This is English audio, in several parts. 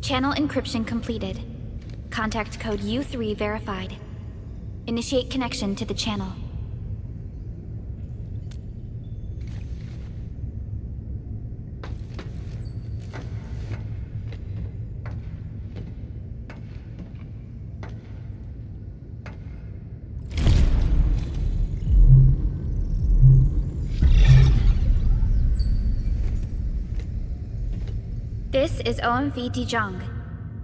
Channel encryption completed. Contact code U3 verified. Initiate connection to the channel. This is OMV Dijong.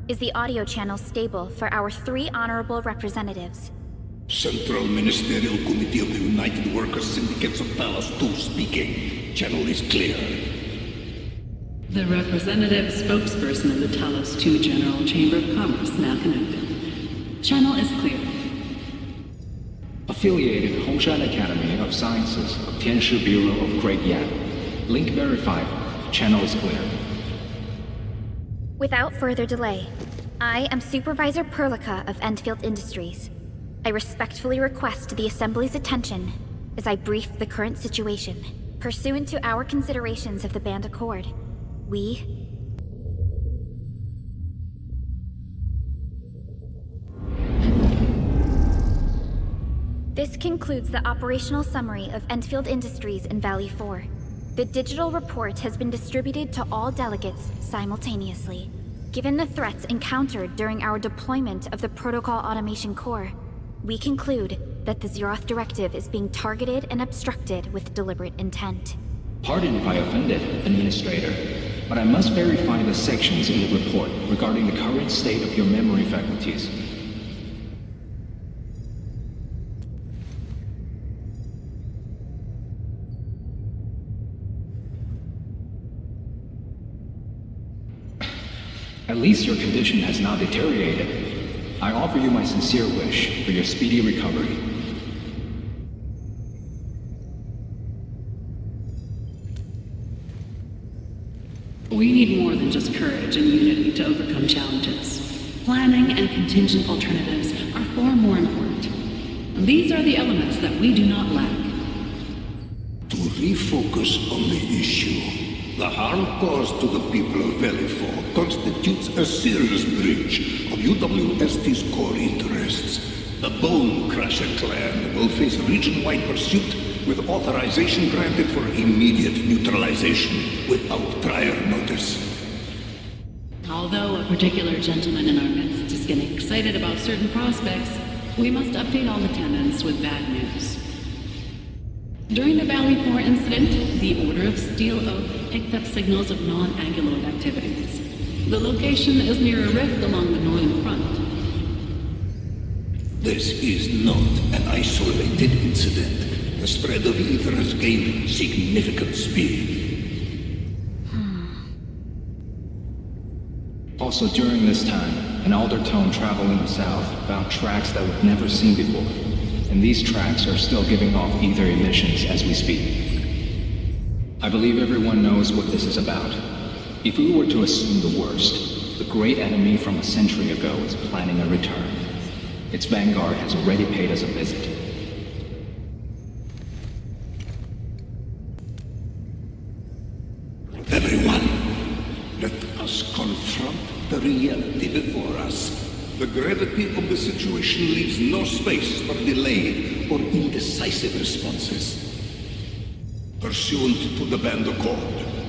Is the audio channel stable for our 3 honorable representatives? Central Ministerial Committee of the United Workers Syndicates of Talos 2 speaking. Channel is clear. The representative spokesperson of the Talos 2 General Chamber of Commerce now connected. Channel is clear. Affiliated Hongshan Academy of Sciences of Tianshi Bureau of Great Yan. Link verified. Channel is clear. Without further delay, I am Supervisor Perlica of Endfield Industries. I respectfully request the Assembly's attention as I brief the current situation. Pursuant to our considerations of the Band Accord, This concludes the operational summary of Endfield Industries in Valley 4. The digital report has been distributed to all delegates simultaneously. Given the threats encountered during our deployment of the Protocol Automation Core, we conclude that the Zeroth Directive is being targeted and obstructed with deliberate intent. Pardon if I offended, Administrator, but I must verify the sections in the report regarding the current state of your memory faculties. At least your condition has not deteriorated. I offer you my sincere wish for your speedy recovery. We need more than just courage and unity to overcome challenges. Planning and contingent alternatives are far more important. These are the elements that we do not lack. To refocus on the issue, the harm caused to the people of Valley 4 constitutes a serious breach of UWST's core interests. The Bone Crusher clan will face region-wide pursuit with authorization granted for immediate neutralization without prior notice. Although a particular gentleman in our midst is getting excited about certain prospects, we must update all attendants with bad news. During the Valley 4 incident, the Order of Steel Oak picked up signals of non-Anguloid activities. The location is near a rift along the northern front. This is not an isolated incident. The spread of ether has gained significant speed. Also during this time, an Aldertone traveling south found tracks that we've never seen before. And these tracks are still giving off ether emissions as we speak. I believe everyone knows what this is about. If we were to assume the worst, the great enemy from a century ago is planning a return. Its vanguard has already paid us a visit. Everyone, let us confront the reality before us. The gravity of the situation leaves no space for delayed or indecisive responses. Pursuant to the Band Accord,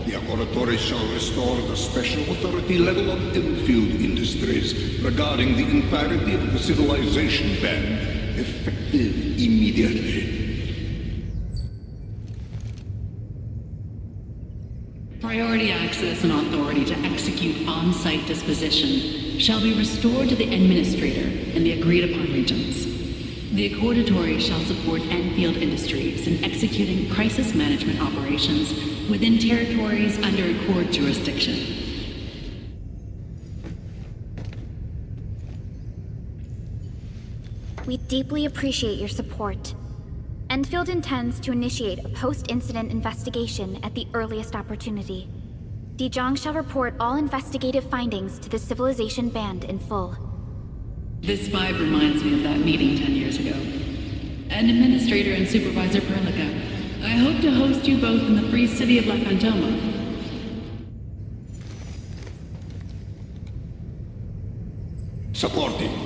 the Accordatore shall restore the special authority level of Endfield Industries regarding the entirety of the civilization band, effective immediately. Priority access and authority to execute on-site disposition shall be restored to the Administrator in the agreed-upon regions. The Accordatore shall support Endfield Industries in executing crisis management operations within territories under Accord jurisdiction. We deeply appreciate your support. Endfield intends to initiate a post-incident investigation at the earliest opportunity. Dijong shall report all investigative findings to the Civilization Band in full. This vibe reminds me of that meeting 10 years ago. And Administrator and Supervisor Perlica, I hope to host you both in the free city of La Fantoma.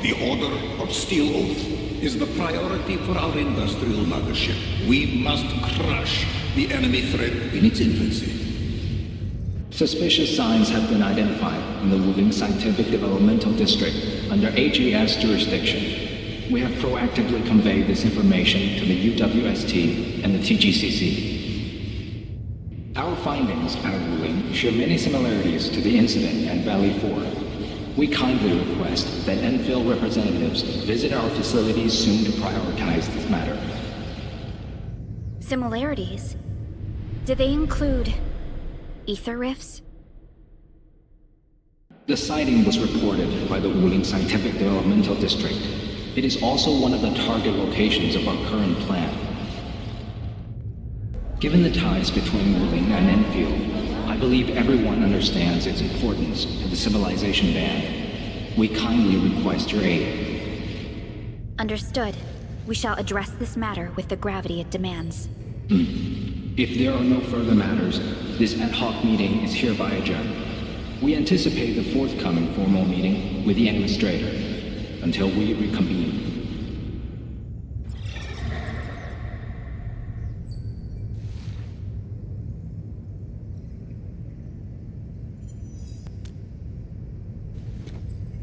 the Order of Steel Oath is the priority for our industrial mothership. We must crush the enemy threat in its infancy. Suspicious signs have been identified in the Wuling Scientific Developmental District under HAS jurisdiction. We have proactively conveyed this information to the UWST and the TGCC. Our findings out of Wuling share many similarities to the incident at Valley 4. We kindly request that Enfield representatives visit our facilities soon to prioritize this matter. Similarities? Do they include ether rifts? The sighting was reported by the Wuling Scientific Developmental District. It is also one of the target locations of our current plan. Given the ties between Wuling and Enfield, I believe everyone understands its importance to the civilization band. We kindly request your aid. Understood. We shall address this matter with the gravity it demands. If there are no further matters, this ad hoc meeting is hereby adjourned. We anticipate the forthcoming formal meeting with the administrator until we reconvene.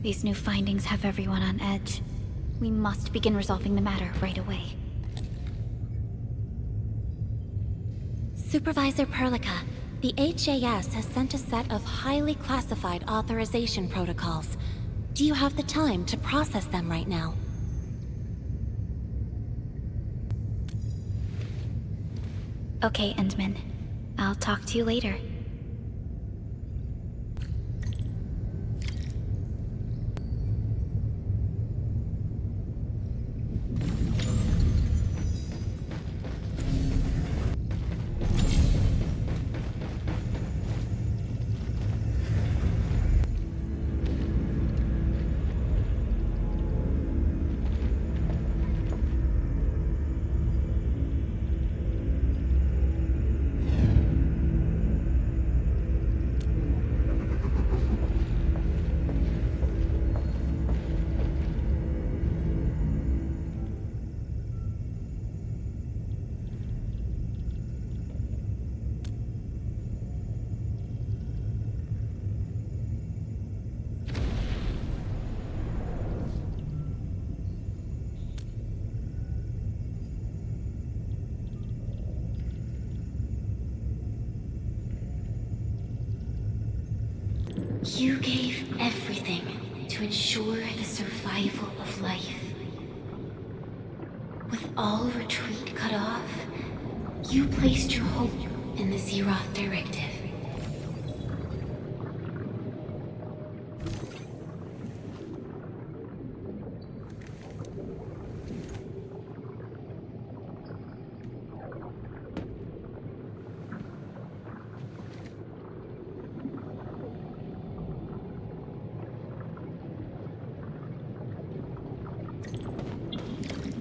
These new findings have everyone on edge. We must begin resolving the matter right away. Supervisor Perlica, the HAS has sent a set of highly classified authorization protocols. Do you have the time to process them right now? Okay, Endman. I'll talk to you later. You gave everything to ensure the survival of life. With all retreat cut off, you placed your hope in the Zeroth Directive.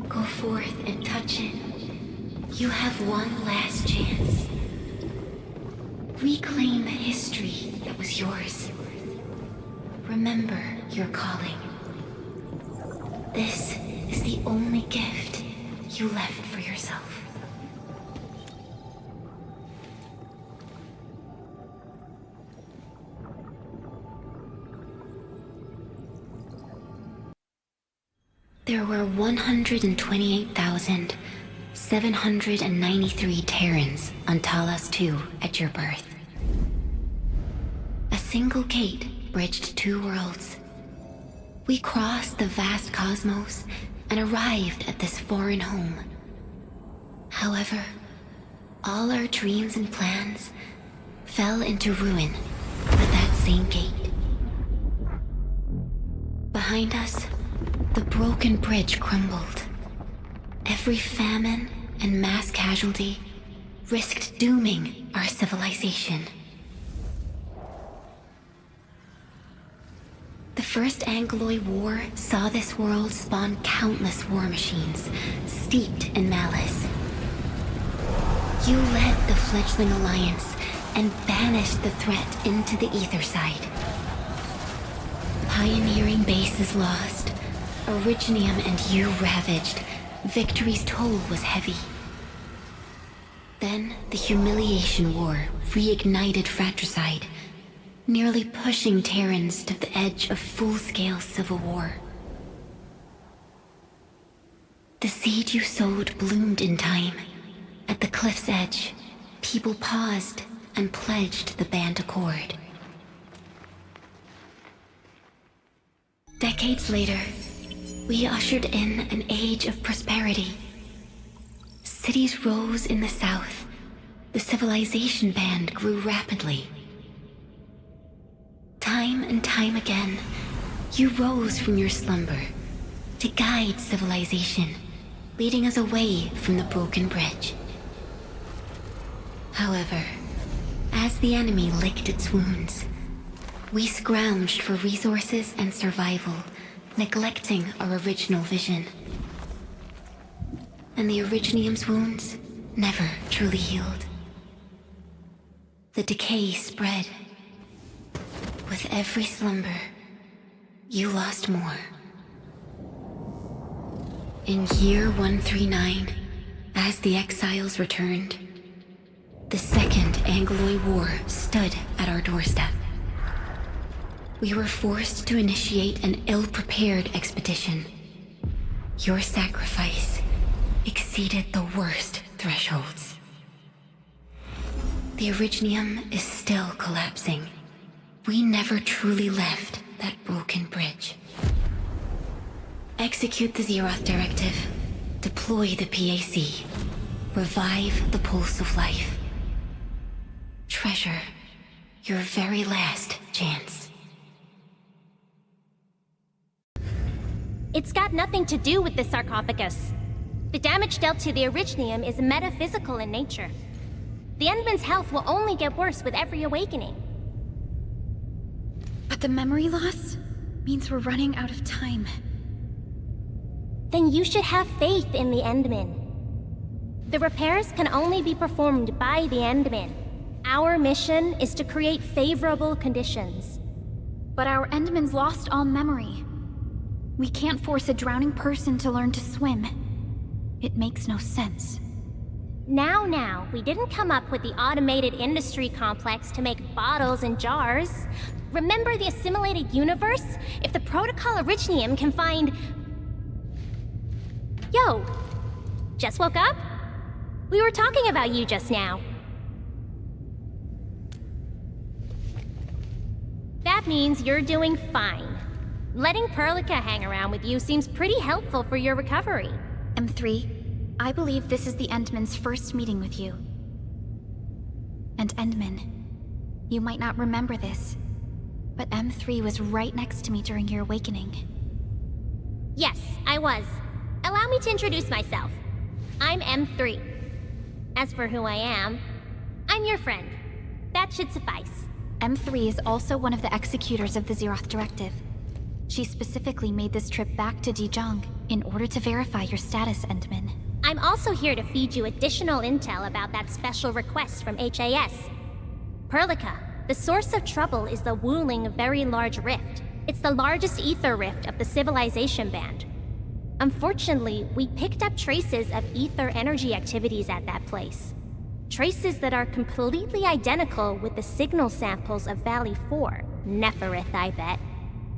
Go forth and touch it. You have one last chance. Reclaim the history that was yours. Remember your calling. This is the only gift you left for yourself. There were 128,793 Terrans on Talos 2 at your birth. A single gate bridged two worlds. We crossed the vast cosmos and arrived at this foreign home. However, all our dreams and plans fell into ruin at that same gate. Behind us, the broken bridge crumbled. Every famine and mass casualty risked dooming our civilization. The First Angloid War saw this world spawn countless war machines, steeped in malice. You led the fledgling alliance and banished the threat into the ether side. Pioneering bases lost, Originium and you ravaged, victory's toll was heavy. Then the humiliation war reignited fratricide, nearly pushing Terrans to the edge of full-scale civil war. The seed you sowed bloomed in time. At the cliff's edge, people paused and pledged the Band Accord. Decades later, we ushered in an age of prosperity. Cities rose in the south. The civilization band grew rapidly. Time and time again, you rose from your slumber to guide civilization, leading us away from the broken bridge. However, as the enemy licked its wounds, we scrounged for resources and survival, neglecting our original vision. And the Originium's wounds never truly healed. The decay spread. With every slumber, you lost more. In year 139, as the exiles returned, the Second Angloid War stood at our doorstep. We were forced to initiate an ill-prepared expedition. Your sacrifice exceeded the worst thresholds. The Originium is still collapsing. We never truly left that broken bridge. Execute the Zeroth Directive. Deploy the PAC. Revive the pulse of life. Treasure your very last chance. It's got nothing to do with the sarcophagus. The damage dealt to the Originium is metaphysical in nature. The Endman's health will only get worse with every awakening. But the memory loss means we're running out of time. Then you should have faith in the Endman. The repairs can only be performed by the Endman. Our mission is to create favorable conditions. But our Endman's lost all memory. We can't force a drowning person to learn to swim. It makes no sense. Now, we didn't come up with the automated industry complex to make bottles and jars. Remember the assimilated universe? If the Protocol Originium can find... Yo, just woke up? We were talking about you just now. That means you're doing fine. Letting Perlica hang around with you seems pretty helpful for your recovery. M3, I believe this is the Endman's first meeting with you. And Endman, you might not remember this, but M3 was right next to me during your awakening. Yes, I was. Allow me to introduce myself. I'm M3. As for who I am, I'm your friend. That should suffice. M3 is also one of the executors of the Zeroth Directive. She specifically made this trip back to Dijon in order to verify your status, Endman. I'm also here to feed you additional intel about that special request from HAS. Perlica, the source of trouble is the Wuling Very Large Rift. It's the largest ether rift of the Civilization Band. Unfortunately, we picked up traces of ether energy activities at that place. Traces that are completely identical with the signal samples of Valley 4. Neferith, I bet.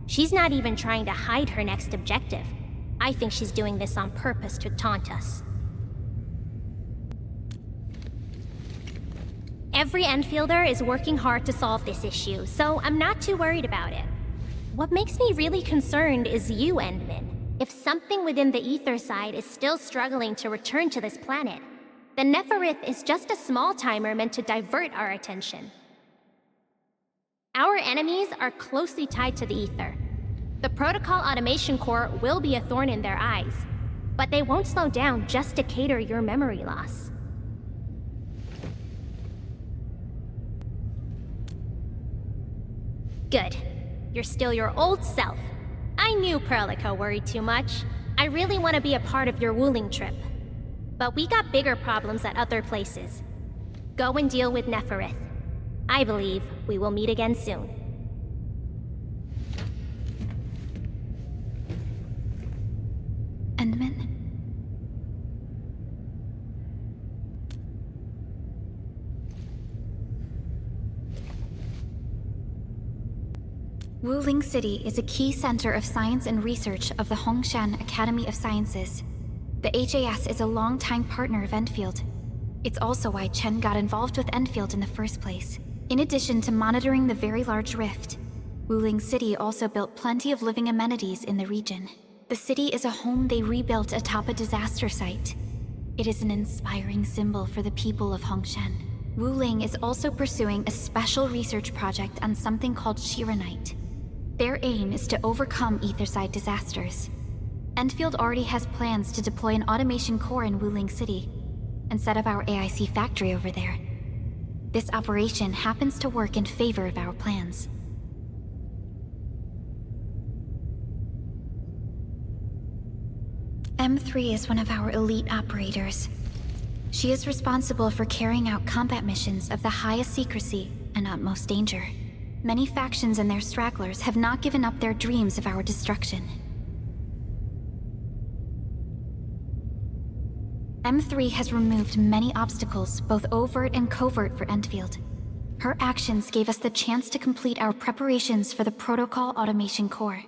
She's not even trying to hide her next objective. I think she's doing this on purpose to taunt us. Every Enfielder is working hard to solve this issue, so I'm not too worried about it. What makes me really concerned is you, Endman. If something within the ether side is still struggling to return to this planet, then Neferith is just a small timer meant to divert our attention. Our enemies are closely tied to the ether. The Protocol Automation Core will be a thorn in their eyes, but they won't slow down just to cater your memory loss. Good. You're still your old self. I knew Perlica worried too much. I really want to be a part of your Wuling trip. But we got bigger problems at other places. Go and deal with Neferith. I believe we will meet again soon. Wuling City is a key center of science and research of the Hongshan Academy of Sciences. The HAS is a longtime partner of Endfield. It's also why Chen got involved with Endfield in the first place. In addition to monitoring the very large rift, Wuling City also built plenty of living amenities in the region. The city is a home they rebuilt atop a disaster site. It is an inspiring symbol for the people of Hongshan. Wuling is also pursuing a special research project on something called Shiranite. Their aim is to overcome Etherside disasters. Endfield already has plans to deploy an automation core in Wuling City and set up our AIC factory over there. This operation happens to work in favor of our plans. M3 is one of our elite operators. She is responsible for carrying out combat missions of the highest secrecy and utmost danger. Many factions and their stragglers have not given up their dreams of our destruction. M3 has removed many obstacles, both overt and covert, for Endfield. Her actions gave us the chance to complete our preparations for the Protocol Automation Core.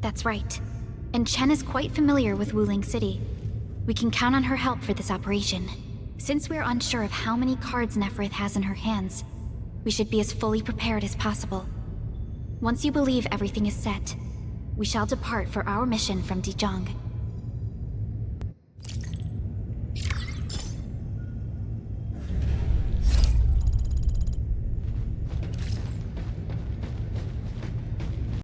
That's right. And Chen is quite familiar with Wuling City. We can count on her help for this operation. Since we're unsure of how many cards Neferith has in her hands, we should be as fully prepared as possible. Once you believe everything is set, we shall depart for our mission from Dijiang.